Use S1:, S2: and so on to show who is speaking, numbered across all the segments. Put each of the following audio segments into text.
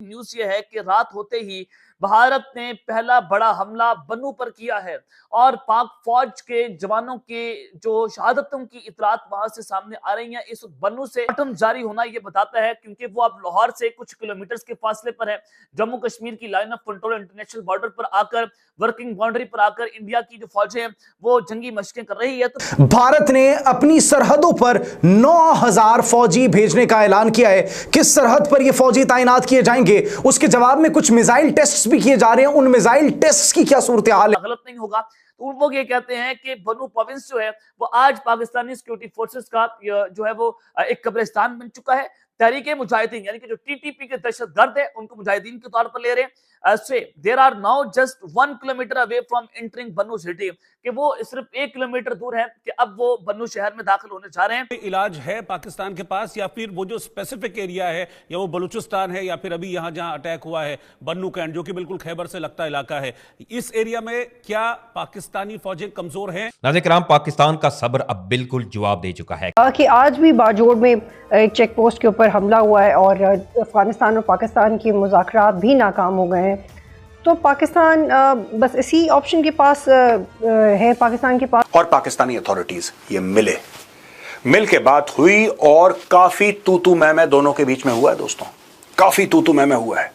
S1: News ये है कि रात होते ही भारत ने पहला बड़ा हमला बन्नू पर किया है और पाक फौज के जवानों के जो शहादतों की इतलात वहां से सामने आ रही हैं। इस बन्नू से आतंक जारी होना यह बताता है क्योंकि वो अब लाहौर से कुछ किलोमीटर के फासले पर है। जम्मू कश्मीर की line of control international border पर आकर, वर्किंग बाउंड्री पर आकर इंडिया की जो फौजें हैं वो जंगी मशकें कर रही है। तो
S2: भारत ने अपनी सरहदों पर 9000 फौजी भेजने का ऐलान किया है। किस सरहद पर ये फौजी तैनात किए जाएंगे, उसके जवाब में कुछ मिसाइल टेस्ट भी किए जा रहे हैं। उन मिसाइल टेस्ट की क्या सूरत हाल है?
S1: गलत नहीं होगा तो वो ये कहते हैं कि बन्नू प्रोविंस जो है वो आज पाकिस्तानी सिक्योरिटी फोर्सेस का जो है वो एक कब्रिस्तान बन चुका है। तहरीके मुजाहिदीन यानी कि जो टीटीपी के दहशतगर्द है उनको मुजाहिदीन के तौर पर ले रहे हैं। There are now just 1 kilometre away from entering Bannu city, कि वो सिर्फ 1 किलोमीटर दूर है कि अब वो बन्नू शहर में दाखिल होने जा रहे हैं।
S3: इलाज है पाकिस्तान के पास, या फिर वो जो स्पेसिफिक एरिया है, या वो बलूचिस्तान है, या फिर अभी यहां जहां अटैक हुआ है बन्नू कैंट, जो कि बिल्कुल खैबर से लगता इलाका है, इस एरिया में क्या पाकिस्तानी फौजें कमजोर हैं?
S4: नाज़रीन, पाकिस्तान का सब्र अब बिल्कुल जवाब दे चुका है
S5: कि आज भी बाजोड़ में एक चेक पोस्ट के ऊपर हमला हुआ है और अफगानिस्तान और पाकिस्तान के मुज़ाकरात भी नाकाम हो गए हैं। तो पाकिस्तान बस इसी ऑप्शन के पास है पाकिस्तान के पास।
S6: और पाकिस्तानी अथॉरिटीज ये मिल के बात हुई और काफी तू मैं दोनों के बीच में हुआ है दोस्तों, काफी तू मैं हुआ है।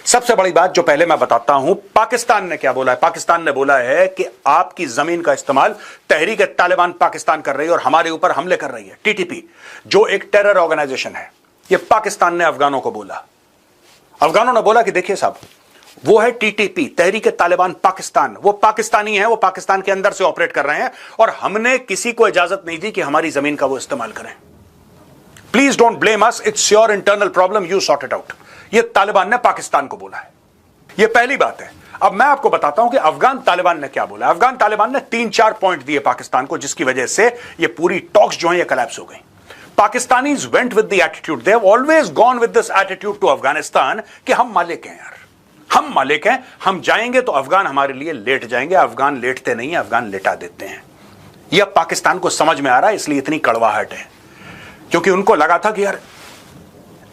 S6: सबसे बड़ी बात जो पहले मैं बताता हूं, पाकिस्तान ने क्या बोला है। पाकिस्तान ने बोला है कि आपकी जमीन का इस्तेमाल तहरीक तालिबान पाकिस्तान कर रही है और हमारे ऊपर हमले कर रही है। टीटीपी जो एक टेरर ऑर्गेनाइजेशन है, यह पाकिस्तान ने अफगानों को बोला। अफगानों ने बोला कि देखिए साहब, वो है टीटीपी, तहरीक तालिबान पाकिस्तान, वो पाकिस्तानी है, वो पाकिस्तान के अंदर से ऑपरेट कर रहे हैं और हमने किसी को इजाजत नहीं दी कि हमारी जमीन का वो इस्तेमाल करें। Please don't blame us, it's your internal problem, you sort it out. ये तालिबान ने पाकिस्तान को बोला है। ये पहली बात है। अब मैं आपको बताता हूं कि अफगान तालिबान ने क्या बोला। अफगान तालिबान ने 3-4 पॉइंट दिए पाकिस्तान को, जिसकी वजह से ये पूरी टॉक्स जो है ये कोलैप्स हो गई। Pakistanis went with the attitude, they have always gone with this attitude to Afghanistan कि हम मालिक हैं यार, हम मालिक हैं, हम जाएंगे तो अफगान हमारे लिए लेट जाएंगे। अफगान लेटते नहीं है, अफगान लेटा देते हैं। यह पाकिस्तान को समझ में आ रहा है, इसलिए इतनी कड़वाहट है, क्योंकि उनको लगा था कि यार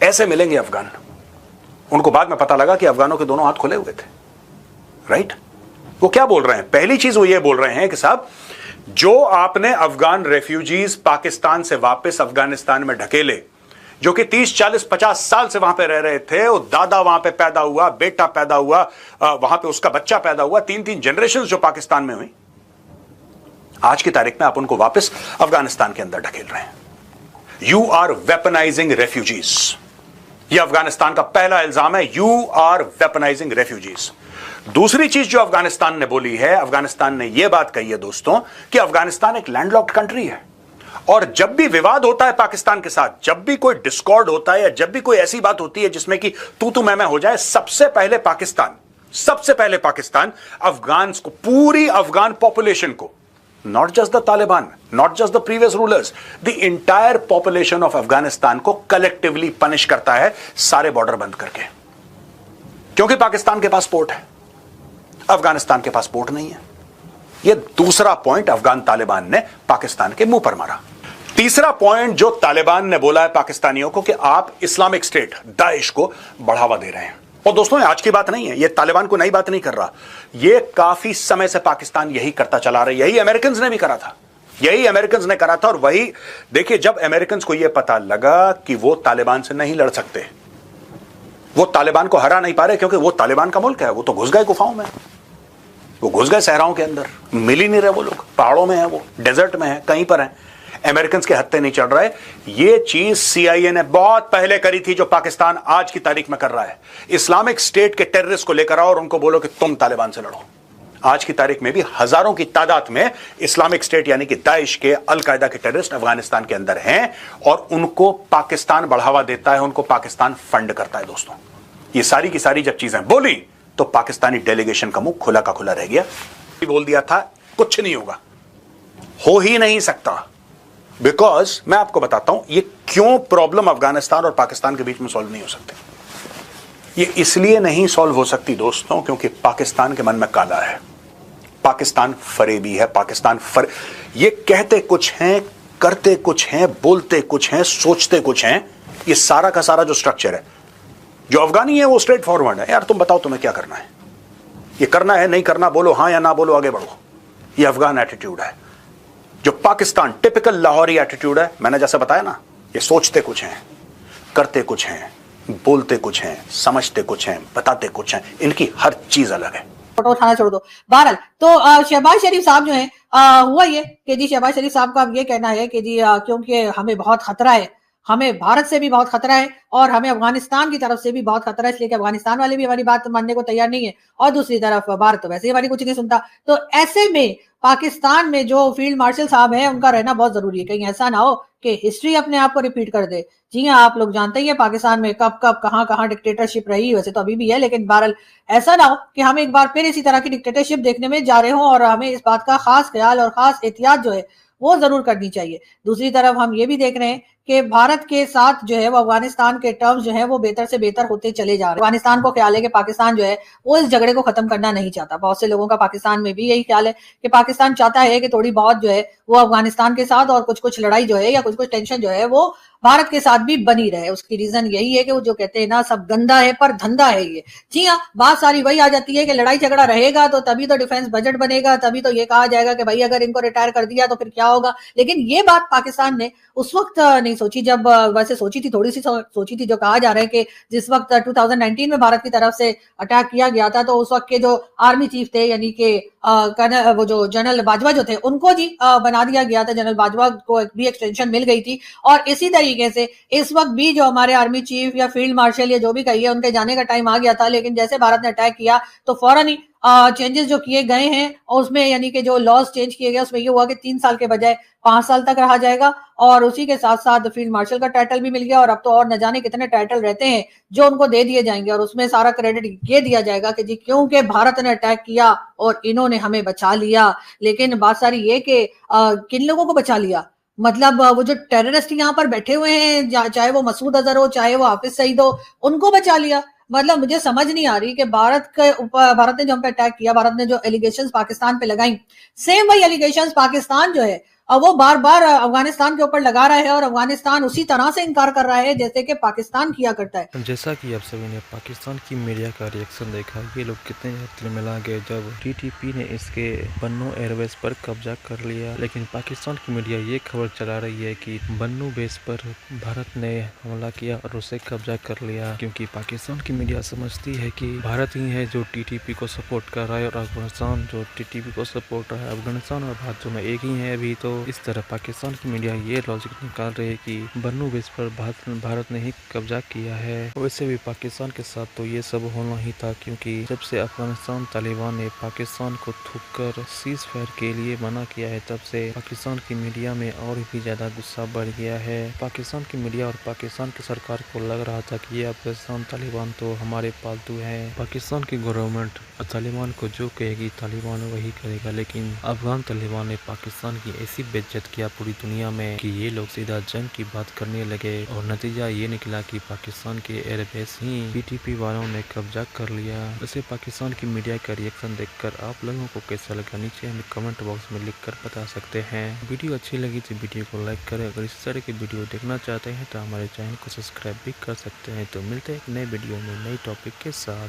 S6: ऐसे मिलेंगे अफगान। उनको बाद में पता लगा कि अफगानों के दोनों हाथ खुले हुए थे। राइट? वो क्या बोल रहे हैं? पहली चीज वो ये बोल रहे हैं कि साहब, जो आपने अफगान रेफ्यूजीज पाकिस्तान से वापस अफगानिस्तान में ढकेले, जो कि 30, 40, 50 साल से वहां पे रह रहे थे, वो दादा वहां पे पैदा हुआ, बेटा पैदा हुआ, वहां पे उसका बच्चा पैदा हुआ, 3-3 जनरेशन जो पाकिस्तान में हुई, आज की तारीख में आप उनको वापस अफगानिस्तान के अंदर ढकेल रहे हैं। You are weaponising refugees. यह अफगानिस्तान का पहला इल्जाम है, यू आर वेपनाइजिंग रेफ्यूजीज। दूसरी चीज जो अफगानिस्तान ने बोली है, अफगानिस्तान ने यह बात कही है दोस्तों कि अफगानिस्तान एक लैंडलॉक्ड कंट्री है और जब भी विवाद होता है पाकिस्तान के साथ, जब भी कोई डिस्कॉर्ड होता है या जब भी कोई ऐसी बात होती है जिसमें कि तू मैं हो जाए, सबसे पहले पाकिस्तान अफगान को, पूरी अफगान पॉपुलेशन को, not just the Taliban, not just the previous rulers, the entire population of Afghanistan को कलेक्टिवली पनिश करता है, सारे बॉर्डर बंद करके। क्योंकि पाकिस्तान के पास पोर्ट है, अफगानिस्तान के पास पोर्ट नहीं है। यह दूसरा पॉइंट अफगान तालिबान ने पाकिस्तान के मुंह पर मारा। तीसरा पॉइंट जो तालिबान ने बोला है पाकिस्तानियों को कि आप इस्लामिक स्टेट दाइश को बढ़ावा दे रहे हैं। और दोस्तों आज की बात नहीं है, यह तालिबान को नई बात नहीं कर रहा, यह काफी समय से पाकिस्तान यही करता चला रहा है। यही अमेरिकन ने भी करा था, यही अमेरिकन ने करा था। और वही देखिए, जब अमेरिकन को यह पता लगा कि वो तालिबान से नहीं लड़ सकते, वो तालिबान को हरा नहीं पा रहे, क्योंकि वो तालिबान का मुल्क है, वो तो घुस गए गुफाओं में, वो घुस गए सहराओं के अंदर, मिल ही नहीं रहे वो लोग, पहाड़ों में है, वो डेजर्ट में है, कहीं पर है, अमेरिकन के हत्थे नहीं चढ़ रहे। ये चीज CIA ने बहुत पहले करी थी, जो पाकिस्तान आज की तारीख में कर रहा है। इस्लामिक स्टेट के टेररिस्ट को लेकर आओ और उनको बोलो कि तुम तालिबान से लड़ो। आज की तारीख में भी हजारों की तादाद में इस्लामिक स्टेट यानी कि दाइश के, अलकायदा के टेररिस्ट अफगानिस्तान के अंदर हैं और उनको पाकिस्तान बढ़ावा देता है, उनको पाकिस्तान फंड करता है। दोस्तों ये सारी की सारी जब चीजें बोली तो पाकिस्तानी डेलीगेशन का मुंह खुला का खुला रह गया। बोल दिया था कुछ नहीं होगा, हो ही नहीं सकता। बिकॉज मैं आपको बताता हूं ये क्यों प्रॉब्लम अफगानिस्तान और पाकिस्तान के बीच में सॉल्व नहीं हो सकती। ये इसलिए नहीं सॉल्व हो सकती दोस्तों क्योंकि पाकिस्तान के मन में काला है, पाकिस्तान फरेबी है, ये कहते कुछ हैं, करते कुछ हैं, बोलते कुछ हैं, सोचते कुछ हैं। ये सारा का सारा जो स्ट्रक्चर है जो अफगानी है वो स्ट्रेट फॉरवर्ड है, यार तुम बताओ तुम्हें क्या करना है, ये करना है नहीं करना, बोलो हाँ या ना बोलो, आगे बढ़ो। ये अफगान एटीट्यूड है। जो पाकिस्तान टिपिकल लाहौरी एटीट्यूड है, मैंने जैसे बताया ना, ये सोचते कुछ हैं, करते कुछ हैं, बोलते कुछ हैं, समझते कुछ हैं, बताते कुछ हैं, इनकी हर चीज अलग है।
S7: फोटो उठाना छोड़ दो। बहरहाल तो शहबाज शरीफ साहब जो है हुआ ये कि जी शहबाज शरीफ साहब का अब ये कहना है कि जी क्योंकि हमें बहुत खतरा है, हमें भारत से भी बहुत खतरा है और हमें अफगानिस्तान की तरफ से भी बहुत खतरा है, इसलिए कि अफगानिस्तान वाले भी हमारी बात मानने को तैयार नहीं है और दूसरी तरफ भारत तो वैसे ही हमारी कुछ नहीं सुनता। तो ऐसे में पाकिस्तान में जो फील्ड मार्शल साहब हैं उनका रहना बहुत जरूरी है, कहीं ऐसा ना हो कि हिस्ट्री अपने आप को रिपीट कर दे। जी हाँ, आप लोग जानते ही हैं पाकिस्तान में कब कब कहां कहां डिक्टेटरशिप रही, वैसे तो अभी भी है, लेकिन बहरहाल ऐसा ना हो कि हम एक बार फिर इसी तरह की डिक्टेटरशिप देखने में जा रहे हों और हमें इस बात का खास ख्याल और खास एहतियात जो है वो जरूर करनी चाहिए। दूसरी तरफ हम ये भी देख रहे हैं कि भारत के साथ जो है वो अफगानिस्तान के टर्म्स जो है वो बेहतर से बेहतर होते चले जा रहे हैं। अफगानिस्तान को ख्याल है कि पाकिस्तान जो है वो इस झगड़े को खत्म करना नहीं चाहता। बहुत से लोगों का पाकिस्तान में भी यही ख्याल है कि पाकिस्तान चाहता है कि थोड़ी बहुत जो है वो अफगानिस्तान के साथ और कुछ कुछ लड़ाई जो है या कुछ कुछ टेंशन जो है वो भारत के साथ भी बनी रहे। उसकी रीजन यही है कि वो जो कहते हैं ना, सब गंदा है पर धंधा है ये। जी हाँ, बात सारी वही आ जाती है कि लड़ाई झगड़ा रहेगा तो तभी तो डिफेंस बजट बनेगा, तभी तो ये कहा जाएगा कि भाई अगर इनको रिटायर कर दिया तो फिर क्या होगा। लेकिन ये बात पाकिस्तान ने उस वक्त नहीं सोची जब, वैसे सोची थी, थोड़ी सी सोची थी, जो कहा जा रहा है कि जिस वक्त 2019 में भारत की तरफ से अटैक किया गया था तो उस वक्त के जो आर्मी चीफ थे यानी कि वो जो जनरल बाजवा जो थे उनको जी बना दिया गया था, जनरल बाजवा को भी एक्सटेंशन मिल गई थी। और इसी तरीके से इस वक्त भी जो हमारे आर्मी चीफ या फील्ड मार्शल या जो भी कहिए उनके जाने का टाइम आ गया था, लेकिन जैसे भारत ने अटैक किया तो फौरन ही चेंजेस जो किए गए हैं और उसमें यानी कि जो लॉज चेंज किए गए उसमें ये हुआ कि 3 साल के बजाय 5 साल तक रहा जाएगा और उसी के साथ साथ फील्ड मार्शल का टाइटल भी मिल गया और अब तो और न जाने कितने टाइटल रहते हैं जो उनको दे दिए जाएंगे और उसमें सारा क्रेडिट ये दिया जाएगा कि जी क्योंकि भारत ने अटैक किया और इन्होंने हमें बचा लिया। लेकिन बात सारी ये कि किन लोगों को बचा लिया, मतलब वो जो टेररिस्ट यहाँ पर बैठे हुए हैं, चाहे वो मसूद अजहर हो चाहे वो हाफिज सईद हो, उनको बचा लिया। मतलब मुझे समझ नहीं आ रही कि भारत ने जो हम पे अटैक किया, भारत ने जो एलिगेशंस पाकिस्तान पे लगाई, सेम वही एलिगेशंस पाकिस्तान जो है वो बार बार अफगानिस्तान के ऊपर लगा रहा है और अफगानिस्तान उसी तरह से इनकार कर रहा है जैसे कि पाकिस्तान किया करता है।
S8: जैसा कि आप सभी ने पाकिस्तान की मीडिया का रिएक्शन देखा, ये लोग कितने तिलमिला गए जब टीटीपी ने इसके बन्नू एयरवेज पर कब्जा कर लिया। लेकिन पाकिस्तान की मीडिया ये खबर चला रही है कि बन्नू बेस पर भारत ने हमला किया और उसे कब्जा कर लिया, क्योंकि पाकिस्तान की मीडिया समझती है कि भारत ही है जो टीटीपी को सपोर्ट कर रहा है और अफगानिस्तान जो टीटीपी को सपोर्ट कर रहा है। अफगानिस्तान और भारत में एक ही है अभी। तो इस तरह पाकिस्तान की मीडिया ये लॉजिक निकाल रही है कि बन्नू बेस पर भारत ने ही कब्जा किया है। वैसे भी पाकिस्तान के साथ तो ये सब होना ही था, क्योंकि जब से अफगानिस्तान तालिबान ने पाकिस्तान को थूककर सीज फायर के लिए मना किया है, तब से पाकिस्तान की मीडिया में और भी ज्यादा गुस्सा बढ़ गया है। पाकिस्तान की मीडिया और पाकिस्तान की सरकार को लग रहा था कि ये अफगानिस्तान तालिबान तो हमारे पालतू है। पाकिस्तान की गवर्नमेंट तालिबान को जो कहेगी तालिबान वही करेगा, लेकिन अफगान तालिबान ने पाकिस्तान की ऐसी बेइज्जत किया पूरी दुनिया में कि ये लोग सीधा जंग की बात करने लगे और नतीजा ये निकला कि पाकिस्तान के एयरबेस ही पीटीपी वालों ने कब्जा कर लिया। वैसे पाकिस्तान की मीडिया का रिएक्शन देखकर आप लोगों को कैसा लगा, नीचे हमें कमेंट बॉक्स में लिखकर बता सकते हैं। वीडियो अच्छी लगी तो वीडियो को लाइक करें। अगर इस तरह की वीडियो देखना चाहते हैं तो हमारे चैनल को सब्सक्राइब भी कर सकते हैं। तो मिलते हैं एक नए वीडियो में नई टॉपिक के साथ।